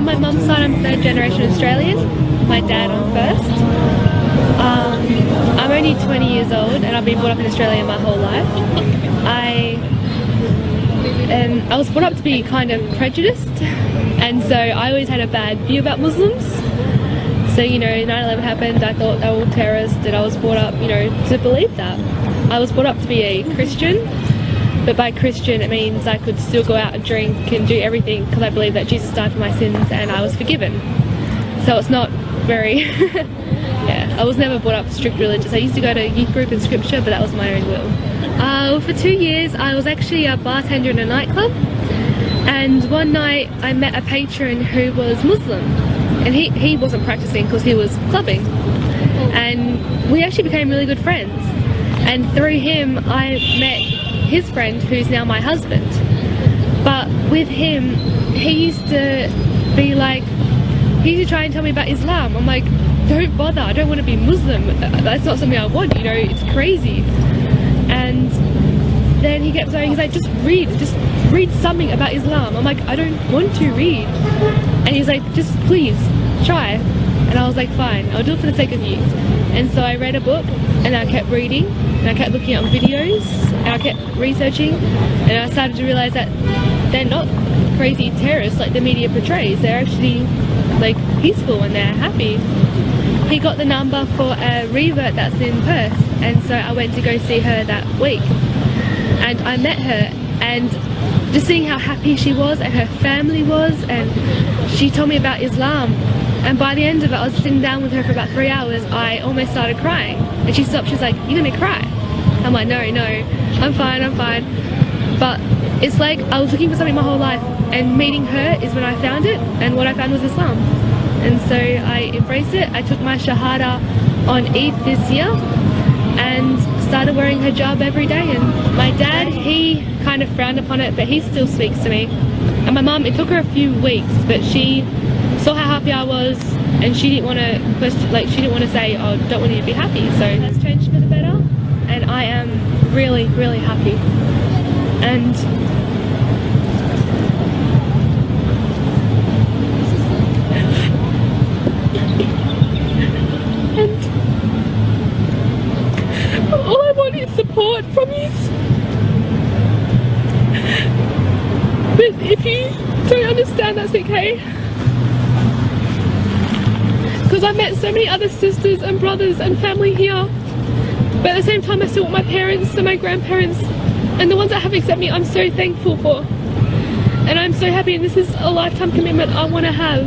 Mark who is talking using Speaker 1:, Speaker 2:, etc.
Speaker 1: on my mum's side, I'm third generation Australian. My dad on first. I'm only 20 years old and I've been brought up in Australia my whole life. I was brought up to be kind of prejudiced, and so I always had a bad view about Muslims. So, you know, 9/11 happened, I thought they were all terrorists, and I was brought up, you know, to believe that. I was brought up to be a Christian, but by Christian it means I could still go out and drink and do everything because I believe that Jesus died for my sins and I was forgiven. So it's not very, yeah, I was never brought up strict religious. I used to go to youth group and scripture, but that was my own will. For 2 years I was actually a bartender in a nightclub, and one night I met a patron who was Muslim, and he wasn't practicing because he was clubbing, and we actually became really good friends, and through him I met his friend who's now my husband. But with him, he used to be like, he used to try and tell me about Islam. I'm like, don't bother, I don't want to be Muslim, that's not something I want, you know, it's crazy. And then he kept saying, he's like, just read something about Islam. I'm like, I don't want to read. And he's like, just please try. And I was like, fine, I'll do it for the sake of you. And so I read a book and I kept reading and I kept looking at videos and I kept researching, and I started to realize that they're not crazy terrorists like the media portrays. They're actually like peaceful and they're happy. He got the number for a revert that's in Perth, and so I went to go see her that week, and I met her, and just seeing how happy she was and her family was, and she told me about Islam, and by the end of it I was sitting down with her for about 3 hours. I almost started crying, and she stopped. She's like, you're gonna cry? I'm like, no, I'm fine. But it's like I was looking for something my whole life, and meeting her is when I found it, and what I found was Islam. And so I embraced it. I took my Shahada on Eid this year and started wearing hijab every day. And my dad, he kind of frowned upon it, but he still speaks to me. And my mum, it took her a few weeks, but she saw how happy I was, and she didn't want to question, like she didn't want to say, oh, don't want you to be happy. So that's changed for the better, and I am really, really happy. And all I want is support from you. But if you don't understand, that's okay. Because I've met so many other sisters and brothers and family here. But at the same time I still want my parents and my grandparents and the ones that have accepted me. I'm so thankful for. And I'm so happy, and this is a lifetime commitment I want to have.